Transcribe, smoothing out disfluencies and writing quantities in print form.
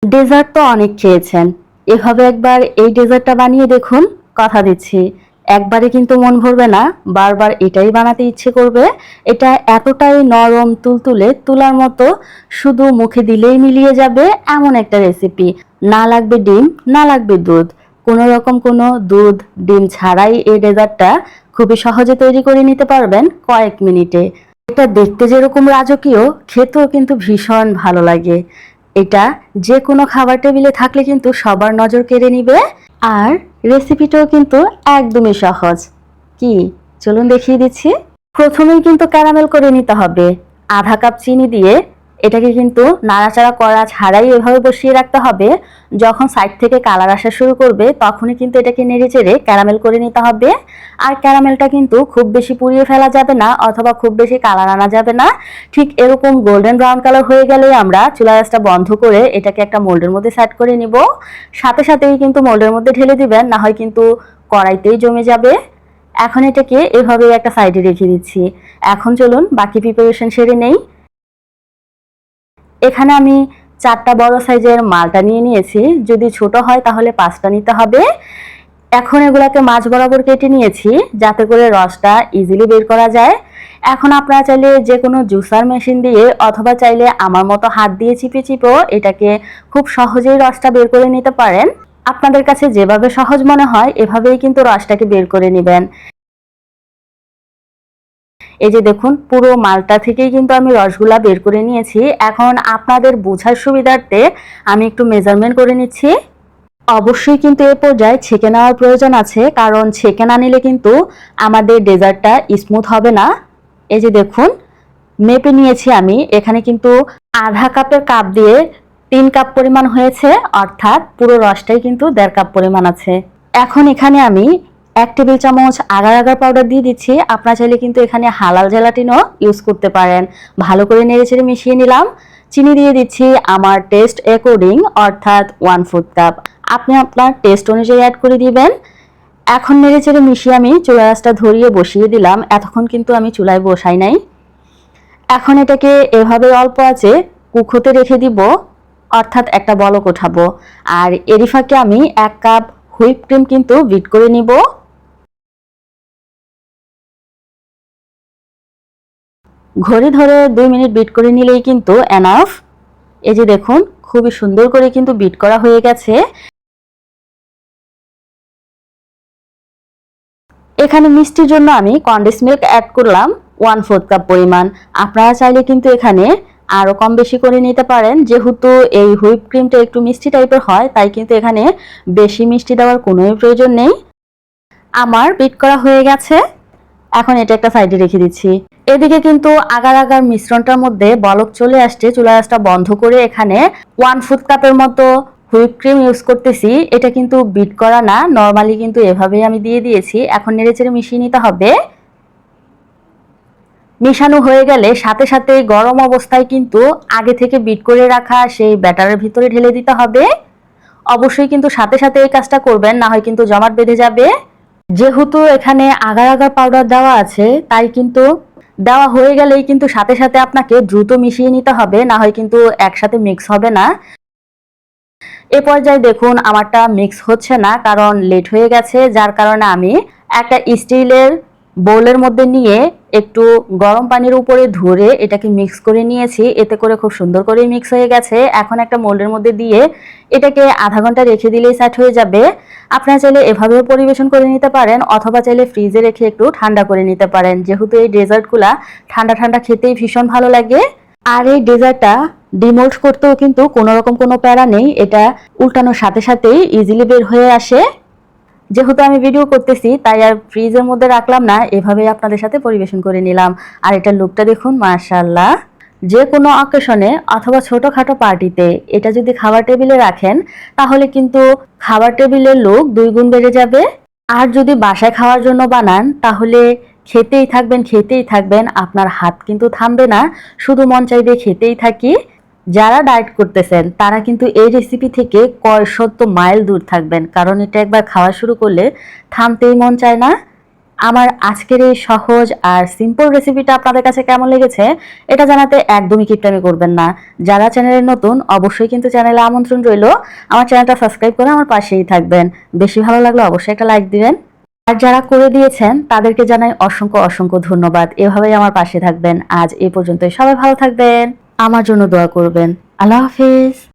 Dessert তো অনেক খেয়েছেন, এভাবে একবার এই ডেজার্টটা বানিয়ে দেখুন। কথা দিচ্ছি একবারে কিন্তু মন ভরবে না, বারবার এটাই বানাতে ইচ্ছে করবে। এটা এতটাই নরম তুলতুলে, তুলার মতো, শুধু মুখে দিলেই মিলিয়ে যাবে এমন একটা রেসিপি। না লাগবে ডিম, না লাগবে দুধ, কোনো রকম কোনো দুধ ডিম ছাড়াই এই ডেজার্টটা খুবই সহজে তৈরি করে নিতে পারবেন কয়েক মিনিটে। এটা দেখতে যেরকম রাজকীয়, খেতেও কিন্তু ভীষণ ভালো লাগে। এটা যে কোনো খাবার টেবিলে থাকলে কিন্তু সবার নজর কেড়ে নিবে। আর রেসিপিটাও কিন্তু একদমই সহজ। কি, চলুন দেখিয়ে দিচ্ছি। প্রথমেই কিন্তু ক্যারামেল করে নিতে হবে। আধা কাপ চিনি দিয়ে এটাকে কিন্তু নাড়াচাড়া করা ছাড়াই এভাবে বসিয়ে রাখতে হবে। যখন সাইড থেকে কালার আসা শুরু করবে তখনই কিন্তু এটাকে নেড়ে চেড়ে ক্যারামেল করে নিতে হবে। আর ক্যারামেলটা কিন্তু খুব বেশি পুড়িয়ে ফেলা যাবে না, অথবা খুব বেশি কালার আনা যাবে না। ঠিক এরকম গোল্ডেন ব্রাউন কালার হয়ে গেলে আমরা চুলা গ্যাসটা বন্ধ করে এটাকে একটা মোল্ডের মধ্যে সেট করে নিব। সাথে সাথেই কিন্তু মোল্ডের মধ্যে ঢেলে দিবেন, না হয় কিন্তু কড়াইতেই জমে যাবে। এখন এটাকে এভাবে একটা সাইডে রেখে দিচ্ছি। এখন চলুন বাকি প্রিপারেশন সেরে নেই। এখানে আমি 4টা বড় সাইজের মালটা নিয়ে নিয়েছি, যদি ছোট হয় তাহলে 5টা নিতে হবে। এখন এগুলাকে মাঝ বরাবর কেটে নিয়েছি যাতে করে রসটা ইজিলি বের করা যায়। এখন আপনারা চাইলে যে কোনো জুসার মেশিন দিয়ে, অথবা চাইলে আমার মতো হাত দিয়ে চিপে চিপেও এটাকে খুব সহজেই রসটা বের করে নিতে পারেন। আপনাদের কাছে যেভাবে সহজ মনে হয় এভাবেই কিন্তু রসটাকে বের করে নেবেন। এই যে দেখুন, পুরো মালটা থেকেই কিন্তু আমি রসগুলা বের করে নিয়েছি। এখন আপনাদের বোঝার সুবিধার্থে আমি একটু মেজারমেন্ট করে নিচ্ছি। অবশ্যই কিন্তু এ পর্যায়ে ছেঁকে নেওয়ার প্রয়োজন আছে, কারণ ছেঁকে না নিলে কিন্তু আমাদের ডেজার্টটা স্মুথ হবে না। এই যে দেখুন, মেপে নিয়েছি আমি। এখানে কিন্তু আধা কাপের কাপ দিয়ে 3 কাপ পরিমাণ হয়েছে, অর্থাৎ পুরো রসটাই কিন্তু 1.5 কাপ পরিমাণ আছে। এখন এখানে আমি 1 টেবিল চামচ আগার আগার পাউডার দিয়ে দিচ্ছি। আপনারা চাইলে কিন্তু এখানে হালাল জেলাটিনও ইউজ করতে পারেন। ভালো করে নেড়েচেড়ে মিশিয়ে নিলাম। চিনি দিয়ে দিচ্ছি আমার টেস্ট অ্যাকর্ডিং, অর্থাৎ 1/4 কাপ। আপনি আপনার টেস্ট অনুযায়ী অ্যাড করে দিবেন। এখন নেড়েচেড়ে মিশিয়ে আমি চুলা আঁচটা ধরিয়ে বসিয়ে দিলাম। এতক্ষণ কিন্তু আমি চুলায় বসাই নাই। এখন এটাকে এভাবে অল্প আঁচে কুক হতে রেখে দিব, অর্থাৎ একটা বলক ওঠাবো। আর এরই ফাঁকে আমি 1 কাপ হুইপ ক্রিম কিন্তু বিট করে নিব। ঘড়ি ধরে 2 মিনিট বিট করে নিলেই কিন্তু এনাফ। এই যে দেখুন, খুবই সুন্দর করে কিন্তু বিট করা হয়ে গেছে। এখানে মিষ্টির জন্য আমি কনডেন্স মিল্ক অ্যাড করলাম 1/4 কাপ পরিমাণ। আপনারা চাইলে কিন্তু এখানে আরো কম বেশি করে নিতে পারেন। যেহেতু এই হুইপ ক্রিমটা একটু মিষ্টি টাইপের হয়, তাই কিন্তু এখানে বেশি মিষ্টি দেওয়ার কোনো প্রয়োজন নেই। আমার বিট করা হয়ে গেছে। এখন এটা একটা সাইডে রেখে দিচ্ছি। এদিকে কিন্তু আগার আগার মিশ্রণটার মধ্যে বলক চলে আসছে। চুলা আঁচটা বন্ধ করে এখানে 1/4 কাপের মতো হুইপ ক্রিম ইউজ করতেছি। এটা কিন্তু বিট করা না, নর্মালি কিন্তু এভাবেই আমি দিয়ে দিয়েছি। এখন নেড়েচেড়ে মিশিয়ে নিতে হবে। মেশানো হয়ে গেলে সাথে সাথে গরম অবস্থায় কিন্তু আগে থেকে বিট করে রাখা সেই ব্যাটারের ভিতরে ঢেলে দিতে হবে। অবশ্যই কিন্তু সাথে সাথে এই কাজটা করবেন, না হয় কিন্তু জমাট বেঁধে যাবে। যেহেতু এখানে আগার আগার পাউডার দেওয়া আছে, তাই কিন্তু দেওয়া হয়ে গেলেই কিন্তু সাথে সাথে আপনাকে দ্রুত মিশিয়ে নিতে হবে, না হয় কিন্তু একসাথে মিক্স হবে না। এ পর্যায়ে দেখুন আমারটা মিক্স হচ্ছে না, কারণ লেট হয়ে গেছে। যার কারণে আমি একটা স্টিলের বোলের মধ্যে নিয়ে একটু গরম পানির উপরে ধরে এটাকে মিক্স করে নিয়েছি। এতে করে খুব সুন্দর করে মিক্স হয়ে গেছে। এখন একটা মোল্ডের মধ্যে দিয়ে এটাকে আধা ঘন্টা রেখে দিলেই সেট হয়ে যাবে। আপনারা চাইলে এভাবেও পরিবেশন করে নিতে পারেন, অথবা চাইলে ফ্রিজে রেখে একটু ঠান্ডা করে নিতে পারেন। যেহেতু এই ডেজার্টগুলা ঠান্ডা ঠান্ডা খেতেই ভীষণ ভালো লাগে। আর এই ডেজার্টটা ডিমোল্ড করতেও কিন্তু কোনো রকম কোনো প্যারা নেই। এটা উল্টানোর সাথে সাথেই ইজিলি বের হয়ে আসে। যেহেতু আমি ভিডিও করতেছি তাই আর ফ্রিজের মধ্যে রাখলাম না, এভাবেই আপনাদের সাথে পরিবেশন করে নিলাম। আর এটার লুকটা দেখুন, মাশাআল্লাহ। যে কোনো অকেশনে অথবা ছোটখাটো পার্টিতে এটা যদি খাবার টেবিলে রাখেন, তাহলে কিন্তু খাবার টেবিলের লুক 2 গুণ বেড়ে যাবে। আর যদি বাসায় খাওয়ার জন্য বানান, তাহলে খেতেই থাকবেন খেতেই থাকবেন, আপনার হাত কিন্তু থামবে না, শুধু মন চাইবে খেতেই থাকি। যারা ডায়েট করতেছেন তারা কিন্তু এই রেসিপি থেকে কয় শত মাইল দূর থাকবেন, কারণ এটা একবার খাওয়া শুরু করলে থামতেই মন চায় না। আমার আজকের এই সহজ আর সিম্পল রেসিপিটা আপনাদের কাছে কেমন লেগেছে এটা জানাতে একদমই কিপটামি করবেন না। যারা চ্যানেলে নতুন অবশ্যই কিন্তু চ্যানেলে আমন্ত্রণ রইল, আমার চ্যানেলটা সাবস্ক্রাইব করে আমার পাশেই থাকবেন। বেশি ভালো লাগলে অবশ্যই একটা লাইক দিবেন। আর যারা করে দিয়েছেন তাদেরকে জানাই অসংখ্য অসংখ্য ধন্যবাদ। এভাবেই আমার পাশে থাকবেন। আজ এই পর্যন্তই। সবাই ভালো থাকবেন, আমার জন্য দোয়া করবেন। আল্লাহ হাফিজ।